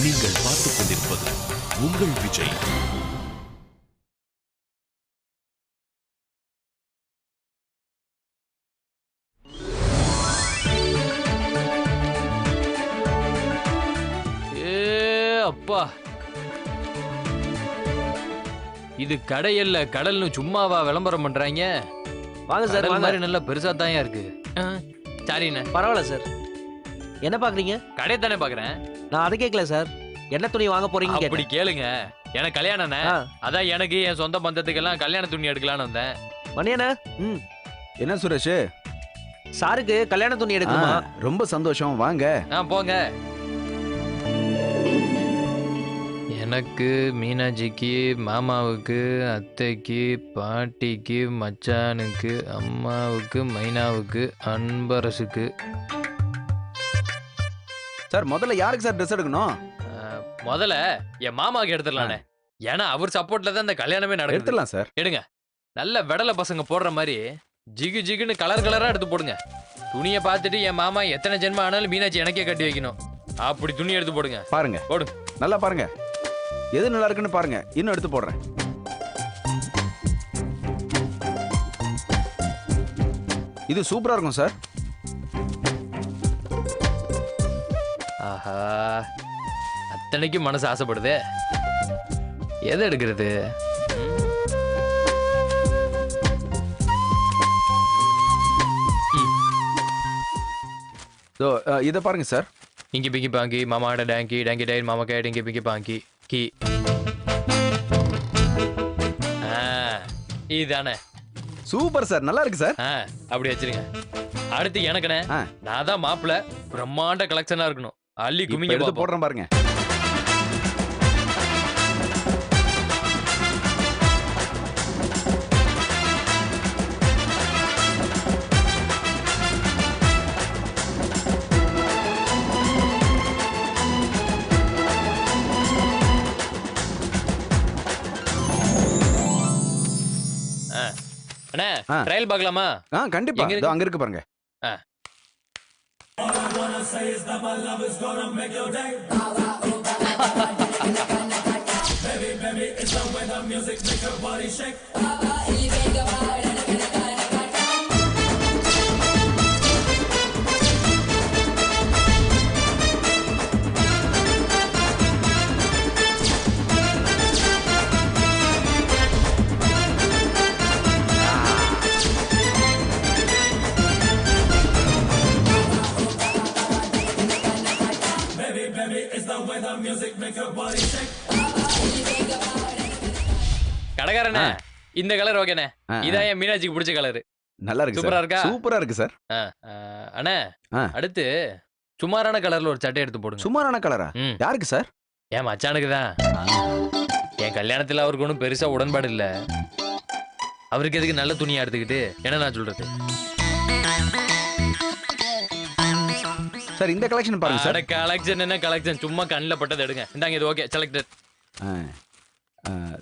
நீங்கள் பார்த்துக் கொண்டிருப்பது உங்கள் விஜய். அப்பா, இது கடையல்ல கடல்னு சும்மாவா விளம்பரம் பண்றாங்க? வாங்க சார், கடல் வாங்க. மாதிரி நல்லா பெருசா தான் இருக்கு. சாரிண்ணே. பரவாயில்ல சார். என்ன பாக்குறீங்க? கடை தானே பாக்குறேன். நான் அதை கேட்கல சார். என்ன துணி வாங்க போறீங்க? அப்படி கேளுங்க. எனக்கு கல்யாணம்ண்ணே. ஆ. அதான் எனக்கு என் சொந்த பந்தத்துக்கெல்லாம் கல்யாண துணி எடுக்கலான்னு வந்தேன். மணியண்ணா, என்ன சுரேஷ்? சாருக்கு கல்யாண துணி எடுக்குமா? ரொம்ப சந்தோஷம், வாங்க. போங்க. எனக்கு, மீனாட்சிக்கு, மாமாவுக்கு, அத்தைக்கு, பாட்டிக்கு, மச்சானுக்கு, அம்மாவுக்கு, மைனாவுக்கு, அன்பரசுக்கு. சார் முதல்ல யாருக்கு சார் ட்ரெஸ் எடுக்கணும்? முதல்ல என் மாமாவுக்கு எடுத்துடலானே. ஏன்னா அவர் சப்போர்ட்ல தான் இந்த கல்யாணமே நடக்குது. எடுத்துடலாம் சார். எடுங்க. நல்ல வெடலை பசங்க போடுற மாதிரி ஜிகு ஜிகுன்னு கலர் கலரா எடுத்து போடுங்க. துணியை பார்த்துட்டு என் மாமா எத்தனை ஜென்மம் ஆனாலும் மீனாட்சி எனக்கே கட்டி வைக்கணும். அப்படி துணி எடுத்து போடுங்க. பாருங்க, போடுங்க. நல்லா பாருங்க. எது நல்லா இருக்குன்னு பாருங்க. இன்னும் எடுத்து போடுறேன். இது சூப்பரா இருக்கும் சார். ஆஹா, அத்தனைக்கும் மனசு ஆசைப்படுதே. எதை எடுக்கிறது? இதை பாருங்க சார். இங்கி பிங்கி பாங்கி மாமாட டேங்கி டேங்கி டைன் மாமா கே டிங்கி பிங்கி பாங்கி கி. இதுதானே சூப்பர் சார், நல்லா இருக்கு சார். அப்படி வச்சிருங்க. அடுத்து எனக்குண்ணே. நான் தான் மாப்பிள்ள. பிரம்மாண்ட கலெக்ஷனா இருக்கணும். அள்ளி குமிங்க எடுத்து போடுறேன் பாருங்க. அண்ணே, ட்ரையல் பார்க்கலாமா? கண்டிப்பா. அங்க இருக்கு பாருங்க. கடைக்காரண்ணே, இந்த கலர் ஓகேண்ணே. இதான் என் மீனாட்சிக்கு பிடிச்ச கலர். நல்லா இருக்கு. சூப்பரா இருக்கா? சூப்பரா இருக்கு சார். அண்ணே, அடுத்து சுமாரான கலர்ல ஒரு சட்டை எடுத்து போடுங்க. சுமாரான கலரா? யாருக்கு சார்? என் மச்சானுக்கு தான். என் கல்யாணத்துல அவருக்கு ஒன்றும் பெருசா உடன்பாடு இல்ல. அவருக்கு எதுக்கு நல்ல துணியா எடுத்துக்கிட்டு என்ன நான் சொல்றது? சார் இந்த கலெக்ஷன் பாருங்க சார். கலெக்ஷன் என்ன கலெக்ஷன்? சும்மா கண்ணில் பட்டது எடுங்க. இந்தாங்க, இது ஓகே, செலக்டட்.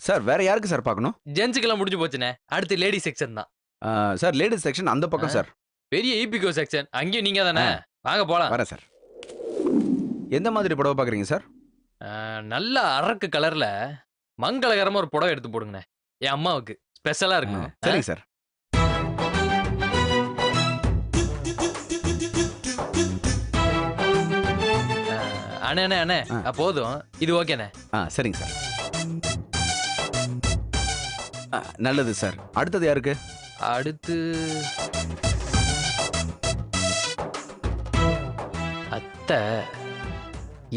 சார் வேற யாருக்கு சார் பார்க்கணும்? ஜென்ஸுக்கெல்லாம் முடிஞ்சு போச்சுண்ணே. அடுத்து லேடி செக்ஷன் தான். சார் லேடிஸ் செக்ஷன் அந்த பக்கம் சார். பெரிய ஈபிகோ செக்ஷன் அங்கேயும் நீங்க தானே. வாங்க போலாம். வரேன் சார். எந்த மாதிரி புடவை பார்க்குறீங்க சார்? நல்ல அரக்கு கலர்ல மங்களகரமா ஒரு புடவை எடுத்து போடுங்கண்ணே. என் அம்மாவுக்கு ஸ்பெஷலா இருக்கு. சரிங்க சார். அண்ணே அண்ணே அண்ணே, போதும், இது ஓகேண்ணே. சரிங்க சார். நல்லது சார். அடுத்தது யாருக்கு? அடுத்து அத்தை.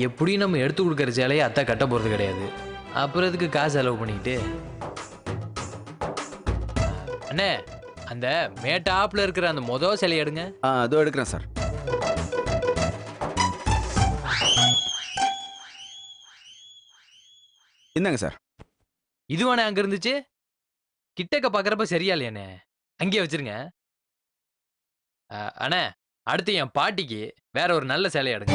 எப்படி நம்ம எடுத்து கொடுக்கற சேலையை அத்தை கட்ட போறது கிடையாது. அப்புறம் எதுக்கு காசு செலவு பண்ணிக்கிட்டு? அண்ணே, அந்த மேட்டாப்ல இருக்கிற அந்த மொதல் சிலையை எடுங்க. அதோ எடுக்கிறேன் சார். இந்தாங்க சார். இதுவானே அங்க இருந்துச்சு. கிட்டக்க பாக்குறப்ப சரியா இல்லையானே, அங்கேயே வச்சிருங்க. அண்ணே, அடுத்து என் பாட்டிக்கு வேற ஒரு நல்ல சேலை எடுங்க.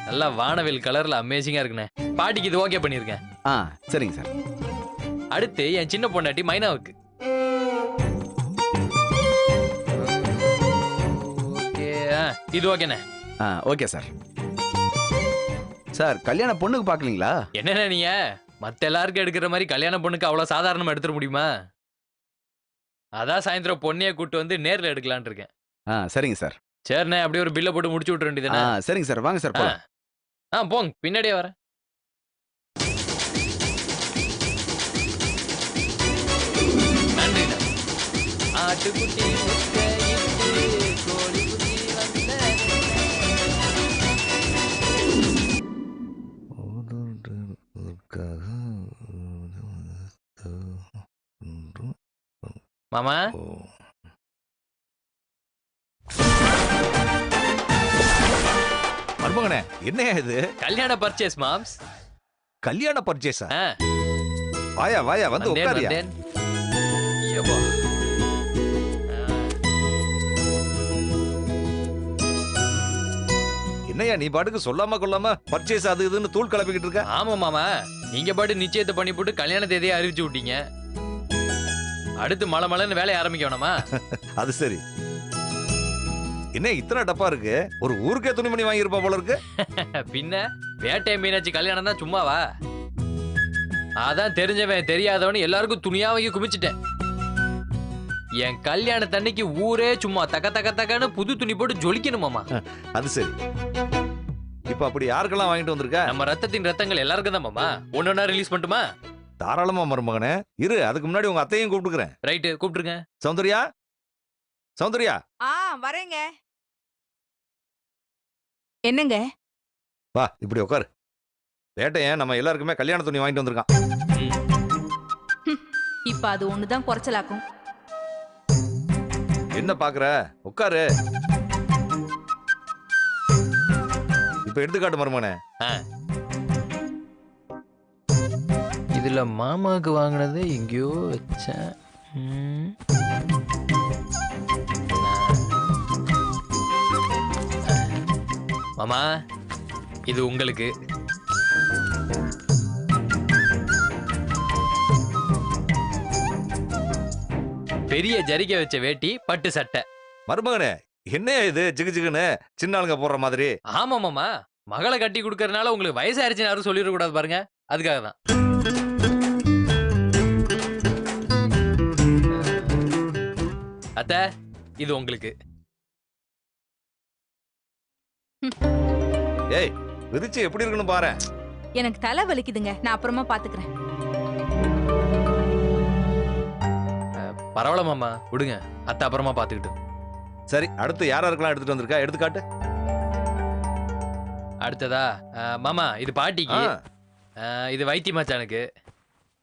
நல்லா வானவில் கலர்ல அமேசிங்கா இருக்குண்ணே. பாட்டிக்கு இது ஓகே பண்ணிருக்கேன். சரிங்க சார். அடுத்து என் சின்ன பொண்டாட்டி மைனாவுக்கு. ஓகே, இது ஓகேண்ணே. Okay sir. சார் கல்யாண பொண்ணுக்கு பார்க்கலீங்களா? என்னண்ணே நீங்க மத்த எல்லாருக்கும் எடுக்கிற மாதிரி கல்யாண பொண்ணுக்கு அவ்வளவு சாதாரணமா எடுத்துட முடியுமா? அதான் சாயந்தரம் பொண்ணைய கூட்டு வந்து நேர்ல எடுக்கலான்னு இருக்கேன். சரிங்க சார். சரிண்ணே, அப்படியே ஒரு பில்ல போட்டு முடிச்சு விட்டுற வேண்டியதுதானே? சரிங்க சார், வாங்க சார் போலாம். போங்க, பின்னாடியே வரேன். நன்றிண்ணா. ஆட்டுக்குட்டி முட்டையிட்டு கோழிக்குட்டி வந்தது. மாமா, மருமகனே, என்னையா இது? கல்யாண பர்ச்சேஸ் மாம்ஸ். கல்யாண பர்ச்சேஸா? ஆ, வாயா வாயா, வந்து வந்தேன், உட்காரியா. வந்தேன். ஐயப்பா. என்னையா நீ பாட்டுக்கு சொல்லாம கொள்ளாம பர்ச்சேஸ் அது இதுன்னு தூள் கிளப்பிக்கிட்டு இருக்க? ஆமா மாமா, நீங்க பாட்டு நிச்சயத்தை பண்ணி போட்டு கல்யாண தேதியை அறிவிச்சு விட்டீங்க. அடுத்து மலை மலைன்னு வேலையை ஆரம்பிக்க வேணாமா? அது சரி. என்ன இத்தனை டப்பா இருக்கு? ஒரு ஊருக்கே துணிமணி வாங்கியிருப்பா போல இருக்கு. பின்ன வேட்டை மீனாட்சி கல்யாணம் தான் சும்மாவா? அதான் தெரிஞ்சவன் தெரியாதவன் எல்லாருக்கும் துணியா வாங்கி குமிச்சிட்டேன். என் கல்யாணத்தன்னைக்கு ஊரே சும்மா தக்க தக்க தக்கன்னு புது துணி போட்டு ஜொலிக்கணுமாமா. அது சரி. இப்ப அப்படி யாருக்கெல்லாம் வாங்கிட்டு வந்திருக்க? நம்ம ரத்தத்தின் ரத்தங்கள் எல்லாருக்கும் தான் மாமா. ஒன்னொன்னா ரிலீஸ் பண்ணட்டுமா? தாராளமா மருமகனே. இரு, அதுக்கு முன்னாடி உங்க அத்தையும் கூப்பிட்டுக்கிறேன். ரைட்டு, கூப்பிட்டுருங்க. சௌந்தர்யா, சௌந்தர்யா, வரேங்க. என்னங்க? வா இப்படி உட்காரு. வேட்டையன் நம்ம எல்லாருக்குமே கல்யாண துணி வாங்கிட்டு வந்திருக்கான். இப்ப அது ஒண்ணுதான் குறைச்சலாக்கும். என்ன பாக்குற? உட்காரு. இப்ப எடுத்துக்காட்டு மருமகனே. இதுல மாமாவுக்கு வாங்கினது எங்கேயோ வச்சேன். மாமா, இது உங்களுக்கு. பெரிய ஜரிகை வச்ச வேட்டி, பட்டு சட்டை. மருமகனே, என்ன இது ஜிகு ஜிகுன்னு சின்ன ஆளுங்க போடுற மாதிரி? ஆமா மாமா, மகளை கட்டி கொடுக்கறதுனால உங்களுக்கு வயசாயிருச்சுன்னு யாரும் சொல்லிட கூடாது பாருங்க, அதுக்காக தான். அத்தை, இது உங்களுக்கு. ஏய், விரிச்சு எப்படி இருக்குன்னு பாரு. எனக்கு தலை வலிக்குதுங்க, நான் அப்புறமா பாத்துக்கிறேன். பரவாயில்ல மாமா, விடுங்க, அத்தை அப்புறமா பாத்துக்கிட்டு. சரி, அடுத்து யாரெல்லாம் எடுத்துட்டு வந்திருக்கா? எடுத்துக்காட்டு. அடுத்ததா மாமா, இது பாட்டிக்கு, இது வைத்தி மச்சானுக்கு,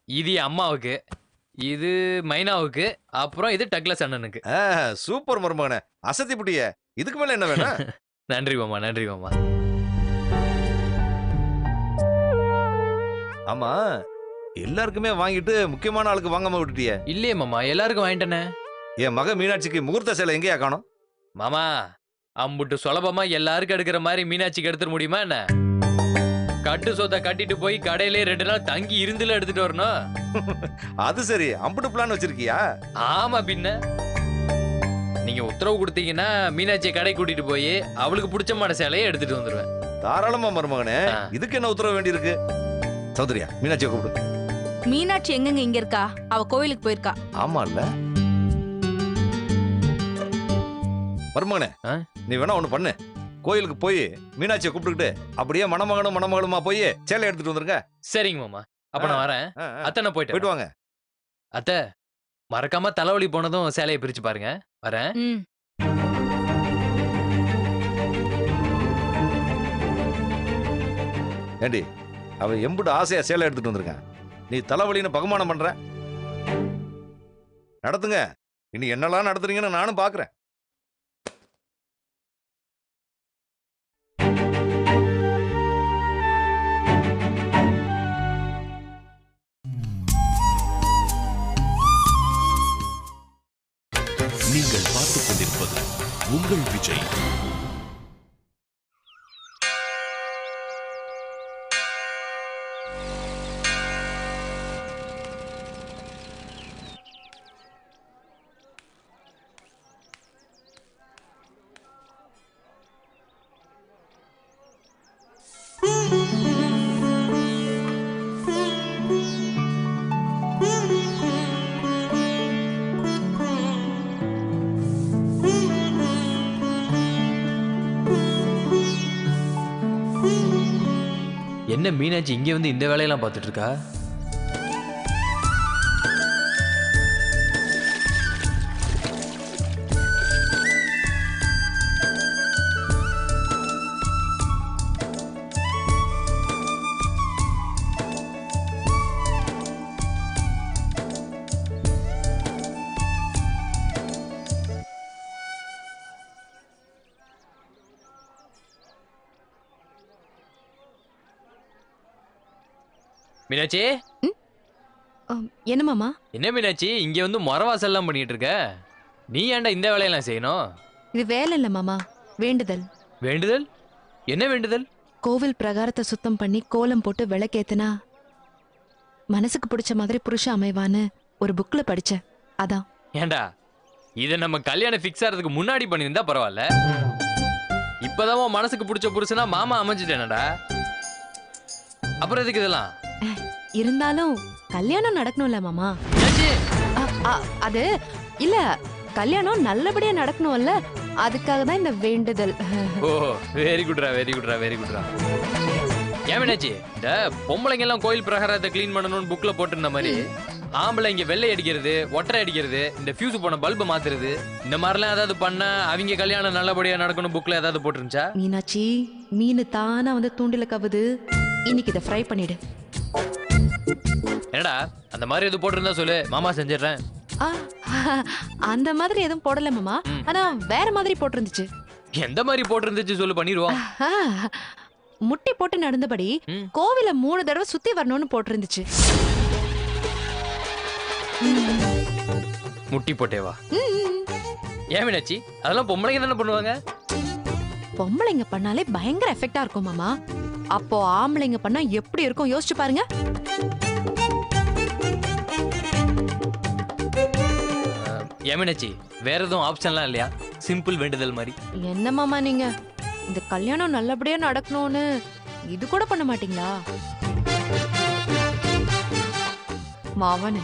இது என் அம்மாவுக்கு, இது மைனாவுக்கு, அப்புறம் இது டக்ளஸ் அண்ணனுக்கு. சூப்பர் மருமகனே, அசத்தி புட்டிய. இதுக்கு மேல என்ன வேணும்? நன்றி மாமா, நன்றி மாமா. ஆமா, எல்லாருக்குமே வாங்கிட்டு முக்கியமான ஆளுக்கு வாங்காம விட்டுட்டிய? இல்லையே மாமா, எல்லாருக்கும் வாங்கிட்டேனே. என் மக மீனாட்சிக்கு முகூர்த்த சேலை எங்கேயா காணோம்? மாமா, அம்புட்டு சுலபமா எல்லாருக்கும் எடுக்கிற மாதிரி மீனாட்சிக்கு எடுத்துட முடியுமா என்ன? கட்டு சொத்தை கட்டிட்டு போய் கடையிலே 2 நாள் தங்கி இருந்துல எடுத்துட்டு வரணும். அது சரி, அம்புட்டு பிளான் வச்சிருக்கியா? ஆமா, பின்ன நீங்க உத்தரவு கொடுத்தீங்கன்னா மீனாட்சியை கடை கூட்டிட்டு போய் அவளுக்கு பிடிச்சமான சேலையை எடுத்துட்டு வந்துருவேன். தாராளமா மருமகனே, இதுக்கு என்ன உத்தரவு வேண்டி இருக்கு? சௌந்தர்யா, மீனாட்சியை கூப்பிடு. மீனாட்சி எங்கங்க இங்க இருக்கா? அவ கோயிலுக்கு போயிருக்கா. ஆமா இல்ல மருமகனே, நீ வேணா ஒண்ணு பண்ணு. கோயிலுக்கு போய் மீனாட்சியை கூப்பிட்டுக்கிட்டு அப்படியே மணமகனும் மணமகளுமா போய் சேலை எடுத்துட்டு வந்துருங்க. சரிங்க மாமா, அப்ப நான் வரேன். அத்தை, நான் போயிட்டு வாங்க. அத்தை, மறக்காம தலைவலி போனதும் சேலையை பிரிச்சு பாருங்க. வரேன். ஏண்டி, அவ எம்புட்டு ஆசையா சேலை எடுத்துட்டு வந்திருக்கான். நீ தலைவலின்னு பகுமானம் பண்ற. நடத்துங்க. இனி என்னெல்லாம் நடத்துறீங்கன்னு நானும் பாக்குறேன். நீங்கள் பார்த்துக் கொண்டிருப்பது உங்கள் விஜய். என்ன மீனாட்சி இங்க வந்து இந்த வேலையெல்லாம் பார்த்துட்டு இருக்கா? மீனாட்சி, என்ன மாமா? என்ன மீனாட்சி இங்க வந்து மொரவாசல்லாம் பண்ணிட்டு இருக்க? நீ ஏன்டா இந்த வேலையெல்லாம் செய்யணும்? இது வேலை இல்ல மாமா, வேண்டுதல். வேண்டுதல்? என்ன வேண்டுதல்? கோவில் பிரகாரத்தை சுத்தம் பண்ணி கோலம் போட்டு விளக்கேத்துனா மனசுக்கு பிடிச்ச மாதிரி புருஷன் அமைவான்னு ஒரு புக்ல படிச்சேன். அதான். ஏன்டா இதை நம்ம கல்யாணம் ஃபிக்ஸ் ஆகிறதுக்கு முன்னாடி பண்ணியிருந்தா பரவாயில்ல. இப்பதான் உன் மனசுக்கு பிடிச்ச புருஷனா மாமா அமைஞ்சிட்டேனடா. அப்புறம் எதுக்கு இதெல்லாம்? இருந்தாலும் கல்யாணம் நடக்கணும்ல மாமா. மீனாட்சி, அது இல்ல, கல்யாணம் நல்லபடியா நடக்கணும்ல, அதுக்காக தான் இந்த வேண்டுதல். ஓ வெரி குட்ரா, வெரி குட்ரா, வெரி குட்ரா. ஏன் மீனாட்சி, இந்த பொம்பளைங்க எல்லாம் கோயில் பிரகாரத்தை கிளீன் பண்ணணும்னு புக்ல போட்டிருந்த மாதிரி ஆம்பளை இங்க வெள்ளை அடிக்கிறது, ஒட்டரை அடிக்கிறது, இந்த ஃபியூஸ் போன பல்பை மாத்துறது, இந்த மாதிரிலாம் ஏதாவது பண்ண அவங்க கல்யாணம் நல்லபடியா நடக்கணும் புக்ல ஏதாவது போட்டிருந்துச்சா? மீனாட்சி, மீன் தானா வந்து தூண்டில கவுது. இன்னைக்கு இதை ஃப்ரை பண்ணிடு. என்னடா அந்த மாதிரி எது போட்டிருந்தா சொல்லு, மாமா செஞ்சிடறேன். அந்த மாதிரி எதுவும் போடல மாமா, ஆனா வேற மாதிரி போட்டிருந்துச்சு. எந்த மாதிரி போட்டிருந்துச்சு சொல்லு, பண்ணிடுவோம். முட்டி போட்டு நடந்தபடி கோவில 3 தடவை சுத்தி வரணும்னு போட்டிருந்துச்சு. முட்டி போட்டேவா? ஏன் மீனாட்சி, அதெல்லாம் பொம்பளைங்க தானே பண்ணுவாங்க? பொம்பளைங்க பண்ணாலே பயங்கர எஃபெக்டா இருக்கும் மாமா. அப்போ ஆம்பளைங்க பண்ணா எப்படி இருக்கும் யோசிச்சு பாருங்க. ஏன் மீனாட்சி, வேற எதுவும் ஆப்ஷன்லாம் இல்லையா? சிம்பிள் வேண்டுதல் மாதிரி. என்ன மாமா நீங்க, இந்த கல்யாணம் நல்லபடியா நடக்கணும்னு இது கூட பண்ண மாட்டீங்களா? மாவனு,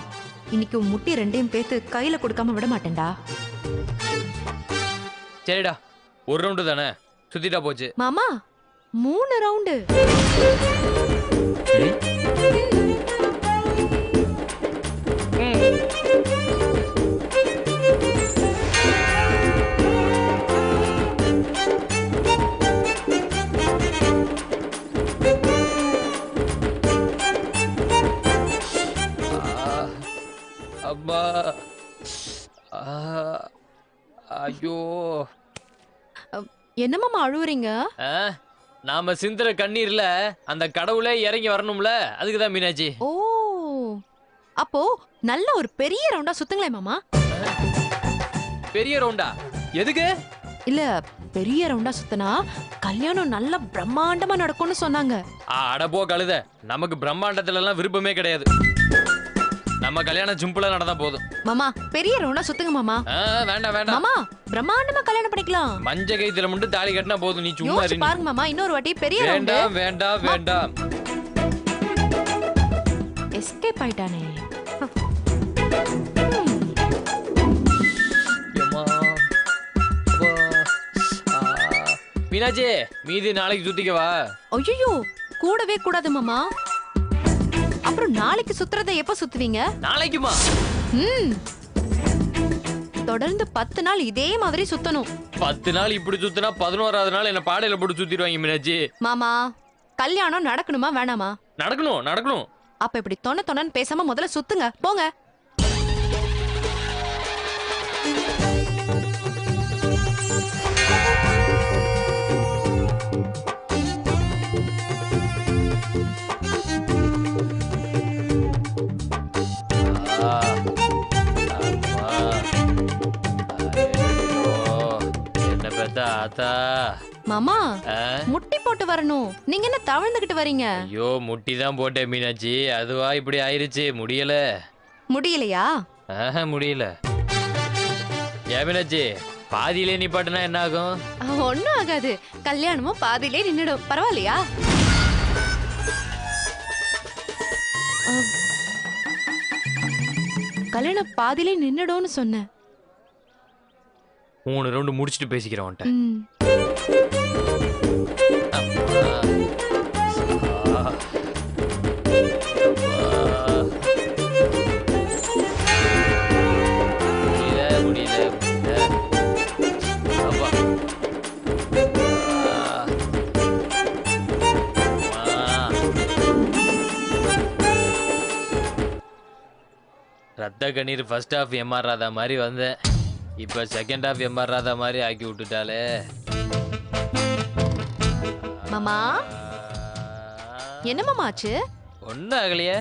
இன்னைக்கு உன் முட்டி 2ஐயும் பேத்து கையில கொடுக்காம விட மாட்டேன்டா. சரிடா, ஒரு ரவுண்டு தானே, சுத்திட்டா போச்சு. மாமா 3 ரவுண்டு. அப்பா, ஐயோ. என்ன மாமா அழுவுறீங்க? நாம சிந்துற கண்ணீர்ல அந்த கடவுளே இறங்கி வரணும்ல, அதுக்குதான் மீனாட்சி. ஓ, அப்போ நல்ல ஒரு பெரிய ரவுண்டா சுத்துங்களே மாமா. பெரிய ரவுண்டா? எதுக்கு? இல்ல, பெரிய ரவுண்டா சுத்தினா கல்யாணம் நல்ல பிரம்மாண்டமா நடக்கும்னு சொன்னாங்க. அடப்போ கழுத, நமக்கு பிரம்மாண்டத்துல எல்லாம் விருப்பமே கிடையாது. நம்ம கல்யாணம் சிம்பிளா நடந்தா போதும். மாமா பெரிய ரவுண்டா சுத்துங்க மாமா. வேண்டாம் வேண்டாம் மாமா, பிரம்மாண்டமா கல்யாணம் பண்ணிக்கலாம். மஞ்ச கைத்துல மட்டும் தாலி கட்டினா போதும். நீ சும்மா யோசிச்சு பாருங்க மாமா, இன்னொரு வாட்டி பெரிய ரவுண்டு. வேண்டாம் வேண்டாம் வேண்டாம். எஸ்கேப் ஆயிட்டானே. மீனாட்சி, மீதி நாளைக்கு சுத்திக்கவா? ஐயோ, கூடவே கூடாது மாமா. அப்புறம் நாளைக்கு சுத்துறதை எப்ப சுத்துவீங்க? நாளைக்குமா? தொடர்ந்து 10 நாள் இதே மாதிரி சுத்தணும். 10 நாள் இப்படி சுத்தினா 11வது நாள் என்ன பாடையில போட்டு சுத்திடுவாங்க மீனாட்சி. மாமா, கல்யாணம் நடக்கணுமா வேணாமா? நடக்கணும் நடக்கணும். அப்ப இப்படி தொண்ணு பேசாம முதல்ல சுத்துங்க போங்க. மாமா, முட்டி போட்டு வரணும். நீங்க என்ன தவழ்ந்துகிட்டு வரீங்க? ஐயோ, முட்டி தான் போட்டேன் மீனாட்சி, அதுவா இப்படி ஆயிருச்சு. முடியல. முடியலையா? முடியல. ஏன் மீனாட்சி, பாதியிலே நிப்பாட்டுனா என்ன ஆகும்? ஒண்ணும் ஆகாது, கல்யாணமும் பாதியிலே நின்னுடும். பரவாயில்லையா? கல்யாணம் பாதியிலே நின்னுடும்னு சொன்னேன். 3 ரவுண்டு முடிச்சுட்டு பேசிக்கிறேன் உன்ட்ட. ரத்த கண்ணீர் ஃபர்ஸ்ட் ஹாஃப் எம்ஆர் ராதா மாதிரி வந்தேன், இப்போ செகண்ட் ஹாஃப் எம்ஆர் ராதா மாதிரி ஆக்கி விட்டுட்டாலே. மாமா என்ன மாமா ஆச்சு? ஒன்றும் ஆகலையே.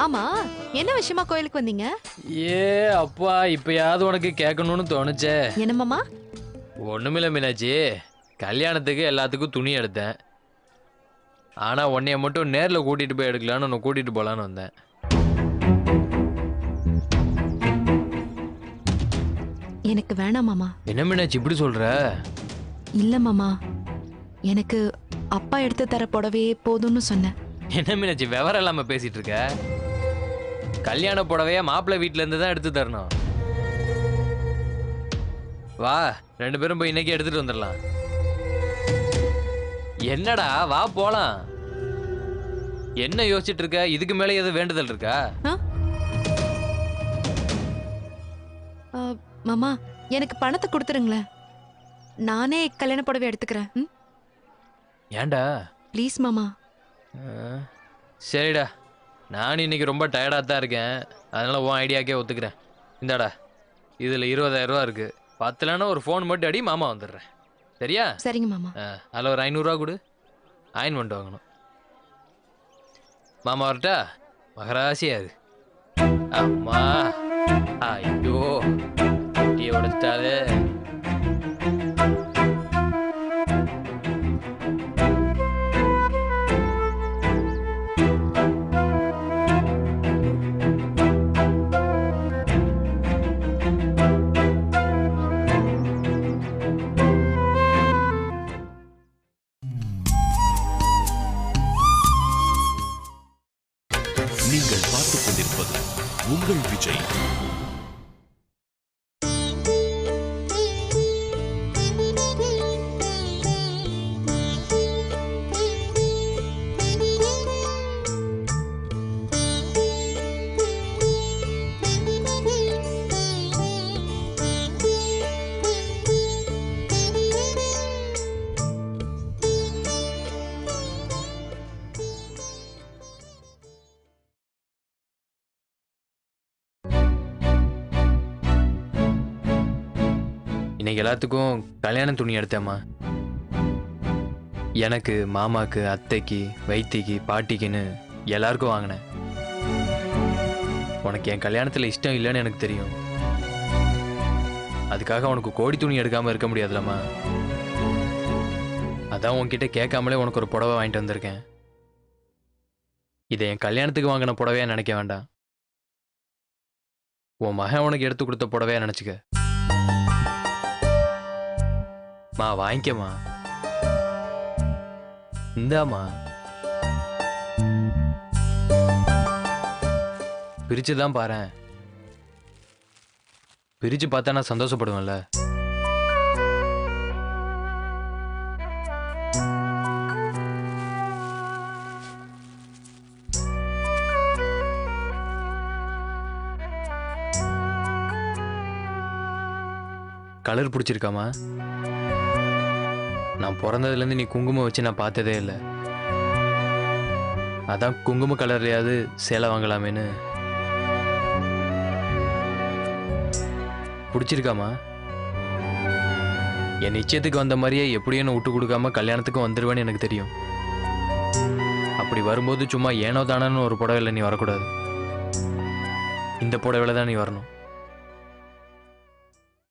ஆமா என்ன விஷயமா கோயிலுக்கு வந்தீங்க? ஏ அப்பா, இப்பயாவது உனக்கு கேட்கணும்னு தோணுச்சே. என்ன மாமா? ஒண்ணுமில்ல மீனாட்சி, கல்யாணத்துக்கு எல்லாத்துக்கும் துணி எடுத்தேன். ஆனா உன்னைய மட்டும் நேர்ல கூட்டிட்டு போய் எடுக்கலான்னு உன்னை கூட்டிட்டு போலான்னு வந்தேன். எனக்கு வேணாம் மாமா. என்ன மீனாட்சி இப்படி சொல்ற? இல்ல மாமா, எனக்கு அப்பா எடுத்து தர புடவையே போதும்னு சொன்னேன். என்ன மீனாட்சி விவரம் இல்லாம பேசிட்டு இருக்க? கல்யாண புடவைய மாப்பிள்ளை வீட்டுல இருந்து தான் எடுத்து தரணும். வா, 2 பேரும் போய் இன்னைக்கு எடுத்துட்டு வந்துடலாம். என்னடா வா போலாம். என்ன யோசிச்சுட்டு இருக்க? இதுக்கு மேல எதுவும் வேண்டுதல் இருக்கா? மாமா எனக்கு பணத்தை கொடுத்துருங்களேன், நானே கல்யாண புடவை எடுத்துக்கிறேன். ஏன்டா? ப்ளீஸ் மாமா. சரிடா, நான் இன்னைக்கு ரொம்ப டயர்டாக தான் இருக்கேன், அதனால உன் ஐடியாக்கே ஒத்துக்கிறேன். இந்தாடா, இதில் 20,000 ரூபா இருக்கு. பத்தலன்னா ஒரு ஃபோன் மட்டும் அடி, மாமா வந்துடுறேன். சரியா? சரிங்க மாமா. அதில் ஒரு 500 ரூபா கொடு, ஆயின் பண்ணிட்டு வாங்கணும். மாமா வரட்டா? மகராசியாரு. அம்மா ஐயோ, குட்டியை உடைச்சிட்டாலே. நீங்கள் பார்த்துக் கொண்டிருப்பது உங்கள் விஜய். இன்னைக்கு எல்லாத்துக்கும் கல்யாண துணி எடுத்தேம்மா. எனக்கு, மாமாக்கு, அத்தைக்கு, வைத்திக்கு, பாட்டிக்குன்னு எல்லாருக்கும் வாங்கினேன். உனக்கு என் கல்யாணத்தில் இஷ்டம் இல்லைன்னு எனக்கு தெரியும். அதுக்காக உனக்கு கோடி துணி எடுக்காமல் இருக்க முடியாதுல்லம்மா. அதான் உன்கிட்ட கேட்காமலே உனக்கு ஒரு புடவை வாங்கிட்டு வந்திருக்கேன். இதை என் கல்யாணத்துக்கு வாங்கின புடவையா நினைக்க வேண்டாம், உன் மகன் உனக்கு எடுத்து கொடுத்த புடவையா நினச்சிக்க. மா வாங்கிக்கம்மா, இந்தாம்மா. பிரிச்சுதான் பாரேன், பிரிச்சு பார்த்தா நான் சந்தோஷப்படுவேன்ல. கலர் பிடிச்சிருக்காமா? நான் பிறந்ததுலேருந்து நீ குங்குமம் வச்சு நான் பார்த்ததே இல்லை. அதான் குங்கும கலர்லையாவது சேலை வாங்கலாமேன்னு. பிடிச்சிருக்காமா? என் நிச்சயத்துக்கு வந்த மாதிரியே எப்படியும் விட்டு கொடுக்காம கல்யாணத்துக்கும் வந்துடுவேன்னு எனக்கு தெரியும். அப்படி வரும்போது சும்மா ஏனோ தானன்னு ஒரு புடவையில் நீ வரக்கூடாது, இந்த புடவையில் தான் நீ வரணும்.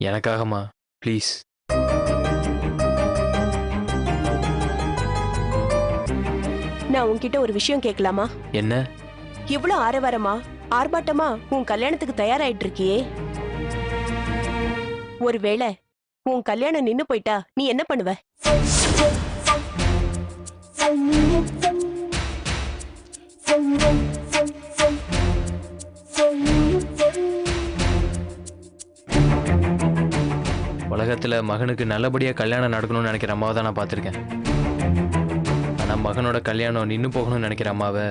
எனக்காகமா, ப்ளீஸ். நான் உன்கிட்ட ஒரு விஷயம் கேட்கலாமா? என்ன? இவ்வளவு ஆரவாரமா ஆர்ப்பாட்டமா உன் கல்யாணத்துக்கு தயாராயிட்டு இருக்கியே, ஒருவேளை உன் கல்யாணம் நின்னு போயிட்டா நீ என்ன பண்ணுவ? உலகத்துல மகனுக்கு நல்லபடியா கல்யாணம் நடக்கணும்னு நினைக்கிற அம்மாவை தான் நான் பார்த்துருக்கேன். ஆனா மகனோட கல்யாணம் நின்று போகணும்னு நினைக்கிற அம்மாவை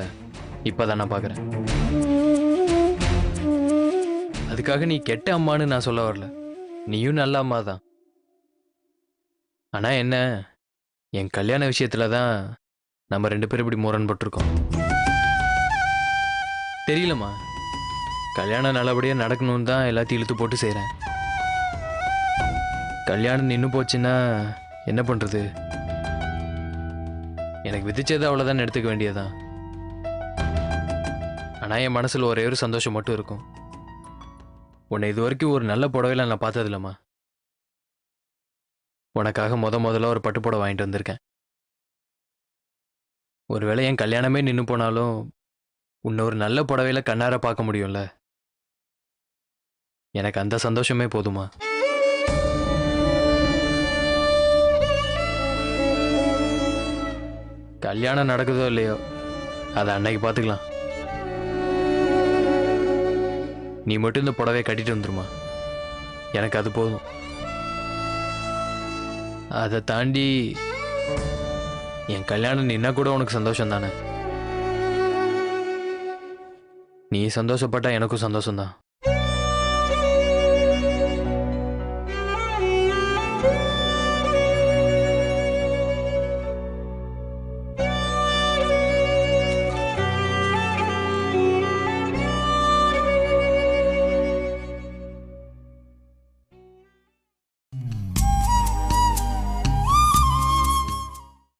இப்பதான் நான் பார்க்குறேன். அதுக்காக நீ கெட்ட அம்மான்னு நான் சொல்ல வரல, நீயும் நல்ல அம்மா தான். ஆனா என்ன, என் கல்யாண விஷயத்துல தான் நம்ம 2 பேரும் இப்படி முரண்பட்டிருக்கோம். தெரியலம்மா. கல்யாணம் நல்லபடியாக நடக்கணும்னு தான் எல்லாத்தையும் இழுத்து போட்டு செய்கிறேன். கல்யாணம் நின்று போச்சுன்னா என்ன பண்ணுறது? எனக்கு விதிச்சது அவ்வளோதான், எடுத்துக்க வேண்டியதான். ஆனால் என் மனசில் ஒரே ஒரு சந்தோஷம் மட்டும் இருக்கும். உன்னை இது வரைக்கும் ஒரு நல்ல புடவையில் நான் பார்த்ததில்லம்மா. உனக்காக முதல்ல ஒரு பட்டு புடவை வாங்கிட்டு வந்திருக்கேன். ஒருவேளை என் கல்யாணமே நின்று போனாலும் உன்னை ஒரு நல்ல புடவையில கண்ணார பார்க்க முடியும்ல. எனக்கு அந்த சந்தோஷமே போதுமா. கல்யாணம் நடக்குதோ இல்லையோ அதை அன்னைக்கு பார்த்துக்கலாம். நீ மட்டும் இந்த புடவையை கட்டிட்டு வந்துருமா, எனக்கு அது போதும். அதை தாண்டி என் கல்யாணம் நின்னா கூட உனக்கு சந்தோஷம் தானே. நீ சந்தோஷப்பட்டா எனக்கும் சந்தோஷம்தான்.